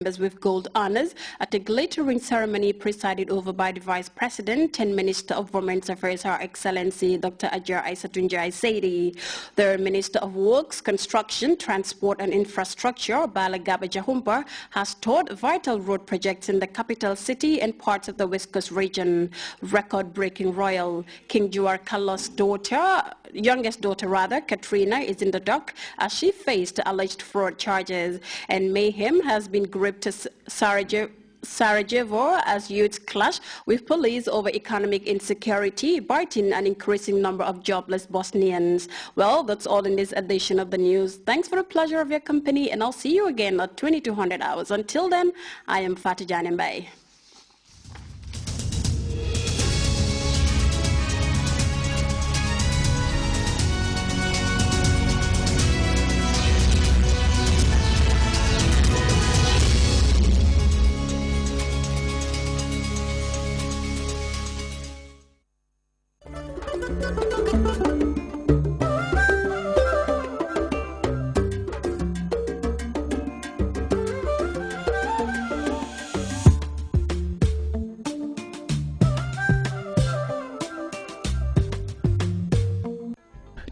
with gold honors at a glittering ceremony presided over by the Vice President and Minister of Women's Affairs, Her Excellency Dr. Ajar Aissatunjai Saidi. The Minister of Works, Construction, Transport and Infrastructure, Balagaba Jahumpa, has toured vital road projects in the capital city and parts of the West Coast region. Record-breaking royal King Juar Carlos' youngest daughter, Katrina, is in the dock as she faced alleged fraud charges, and mayhem has been gripped to Sarajevo as youths clash with police over economic insecurity, biting an increasing number of jobless Bosnians. Well, that's all in this edition of the news. Thanks for the pleasure of your company, and I'll see you again at 2200 hours. Until then, I am Fatih Janembai.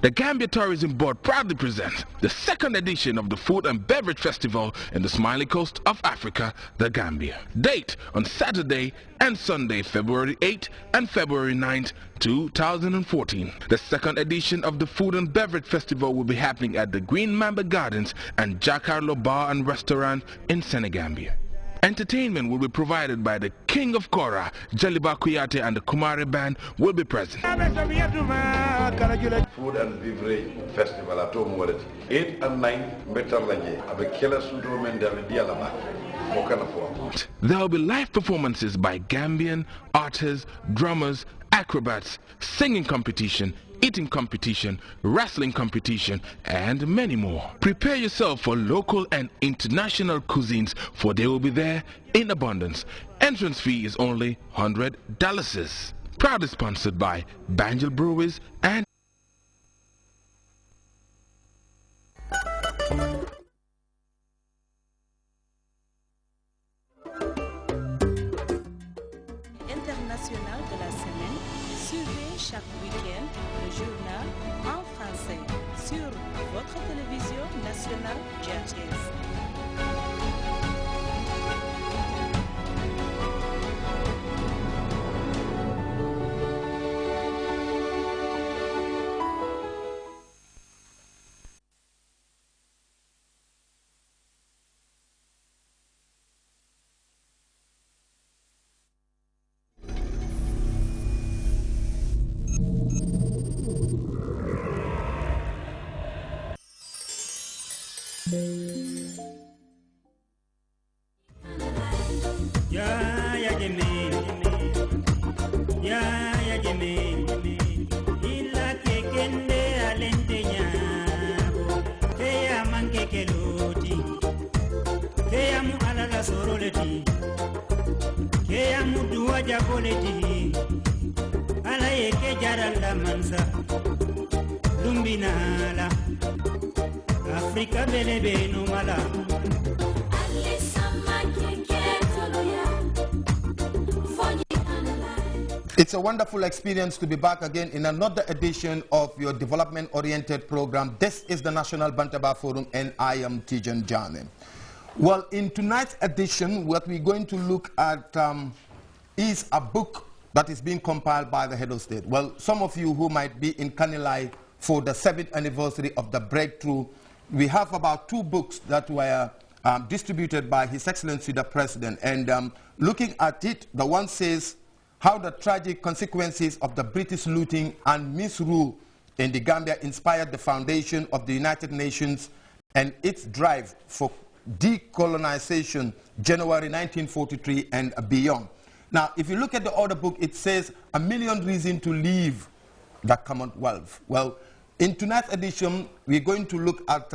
The Gambia Tourism Board proudly presents the second edition of the Food and Beverage Festival in the Smiling Coast of Africa, the Gambia. Date on Saturday and Sunday, February 8 and February 9th, 2014. The second edition of the Food and Beverage Festival will be happening at the Green Mamba Gardens and Jacarlo Bar and Restaurant in Senegambia. Entertainment will be provided by the King of Kora, Jaliba Kuyate, and the Kumare Band will be present. Food and Beverage Festival at home 8 and 9 Metalanje avec Kela Sudo Mendel Dialaba. There will be live performances by Gambian artists, drummers, acrobats, singing competition, eating competition, wrestling competition, and many more. Prepare yourself for local and international cuisines, for they will be there in abundance. Entrance fee is only $100. Proudly sponsored by Banjul Breweries and International de la semaine. Suivez chaque week-end le journal en français sur votre télévision nationale Grts. Africa belebe no mala. It's a wonderful experience to be back again in another edition of your development-oriented program. This is the National Bantaba Forum, and I am Tijan Jame. Well, in tonight's edition, what we're going to look at is a book that is being compiled by the head of state. Well, some of you who might be in Kanilai for the 7th anniversary of the breakthrough, we have about 2 books that were distributed by His Excellency the President. And looking at it, the one says, How the Tragic Consequences of the British Looting and Misrule in the Gambia Inspired the Foundation of the United Nations and Its Drive for Decolonization, January 1943 and beyond. Now, if you look at the other book, it says, A Million Reasons to Leave the Commonwealth. Well, in tonight's edition, we're going to look at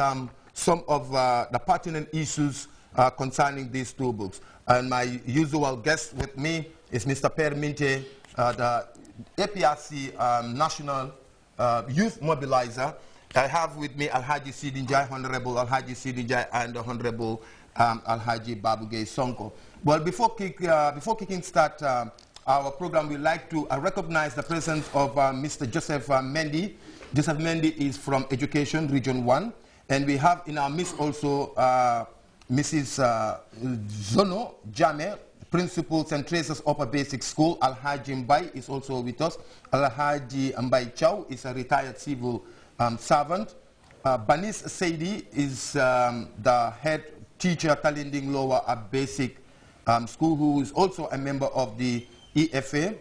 some of the pertinent issues concerning these 2 books. And my usual guest with me is Mr. Per Minte, the APRC National Youth Mobilizer. I have with me Alhaji Sidinjai, Honorable Alhaji Sidinjai, and the Honorable Alhaji Babugay Sonko. Well, before kicking start our program, we'd like to recognize the presence of Mr. Joseph Mendy. Joseph Mendy is from Education, Region 1. And we have in our midst also Mrs. Zono Jame, Principal St. Teresa's Upper Basic School. Alhaji Mbai is also with us. Alhaji Mbai Chow is a retired civil servant. Banis Seidi is the head teacher Talinding Lower Basic School, who is also a member of the EFA,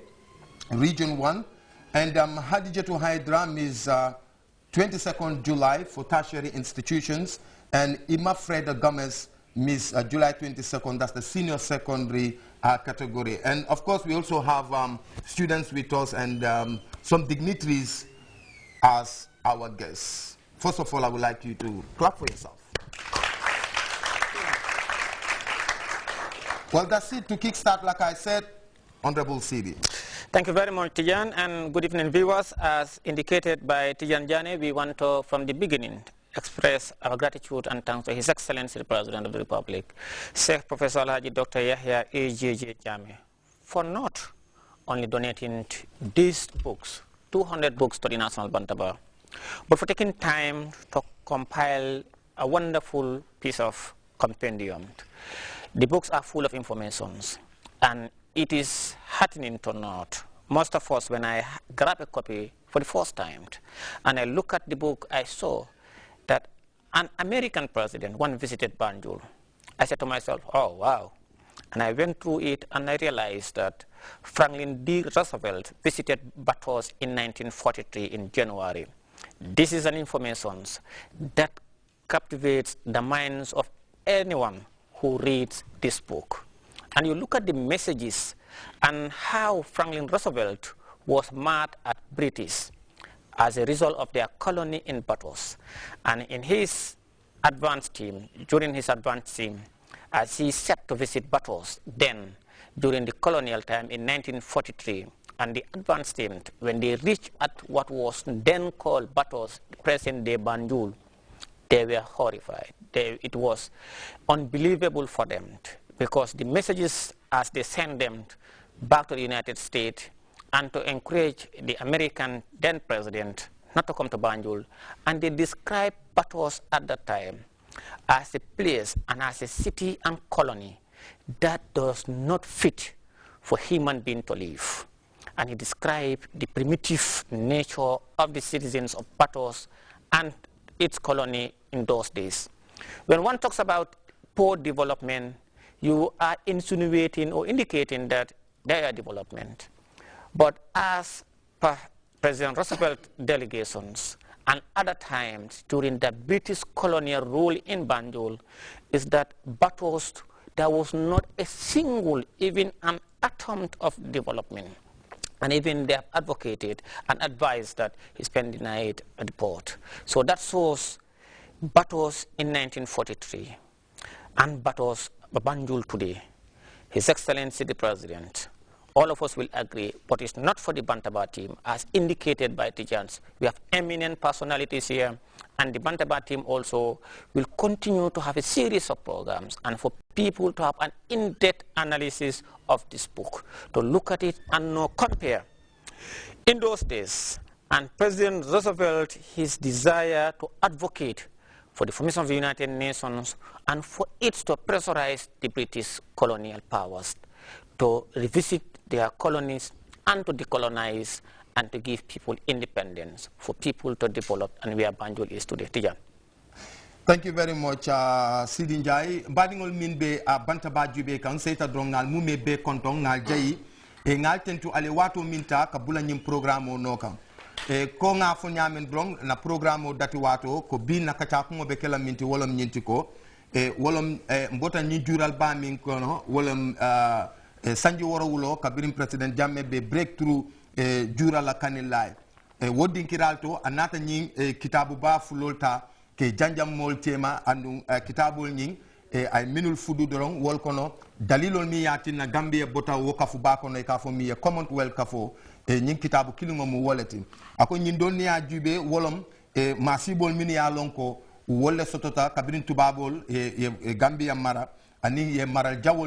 Region 1. And Hadijatu Haidram is 22nd July for tertiary institutions. And Ima Freda Gomez, Miss July 22nd, that's the senior secondary category. And of course, we also have students with us and some dignitaries as our guests. First of all, I would like you to clap for yourself. Well, that's it. To kickstart, like I said, Honorable Sidi. Thank you very much, Tijan, and good evening, viewers. As indicated by Tijan Jane, we want to, from the beginning, express our gratitude and thanks to His Excellency, the President of the Republic, Sheikh Professor Alhaji Dr. Yahya A.J.J. Jammeh, for not only donating these books, 200 books to the National Bantaba, but for taking time to compile a wonderful piece of compendium. The books are full of information, and it is heartening to note. Most of us, when I grab a copy for the first time, and I look at the book, I saw that an American president once visited Banjul. I said to myself, oh, wow. And I went through it, and I realized that Franklin D. Roosevelt visited Batos in 1943 in January. This is an information that captivates the minds of anyone who reads this book. And you look at the messages and how Franklin Roosevelt was mad at British as a result of their colony in Batos. And in his advance team, during his advance team, as he set to visit Batos, then during the colonial time in 1943, and the advance team, when they reached at what was then called Batos, present-day Banjul, they were horrified. It was unbelievable for them, because the messages as they sent them back to the United States and to encourage the American then president not to come to Banjul, and they described Batos at that time as a place and as a city and colony that does not fit for human being to live. And he described the primitive nature of the citizens of Batos and its colony in those days. When one talks about poor development, you are insinuating or indicating that there are development. But as per President Roosevelt delegations and other times during the British colonial rule in Banjul, is that Batos, there was not a single, even an atom of development. And even they have advocated and advised that he spend the night at the port. So that shows Batos in 1943 and Batos, Banjul today. His Excellency the President, all of us will agree, but it's not for the Bantaba team, as indicated by Tijans. We have eminent personalities here, and the Bantaba team also will continue to have a series of programs, and for people to have an in-depth analysis of this book, to look at it and compare. In those days, and President Roosevelt, his desire to advocate for the formation of the United Nations and for it to pressurize the British colonial powers to revisit their colonies and to decolonize and to give people independence, for people to develop, and where Banjul is today. Tijan. Thank you very much, Sidi Njai. Badingol min be Bantaba jube kan seita drong ngal mume be kontong ngal jayi e ngal tentu ale wato minta ka bula nyim programme no kam. E ko nga fo nyamen drong na programme dati wato ko bi na kacha ko be kala minti wolom nyinti ko e wolom mbota nyi jural ba min ko no wolom sanji woro wulo kabirim president Jammeh be breakthrough jural la kanilay e wodin kiralto anata nyi kitabu ba fulolta ke janjam mol tema andu kitabul nying ay minul fudu dorong wol kono dalilol mi yatina Gambia bota wokafu ba kono e kafo mi Commonwealth kafo nying kitabu kilingo mu woleti ako nyin don ya jube wolom masibol min ya lonko wolle sotota kabirin tubabol e Gambia mara ani ye maral jawol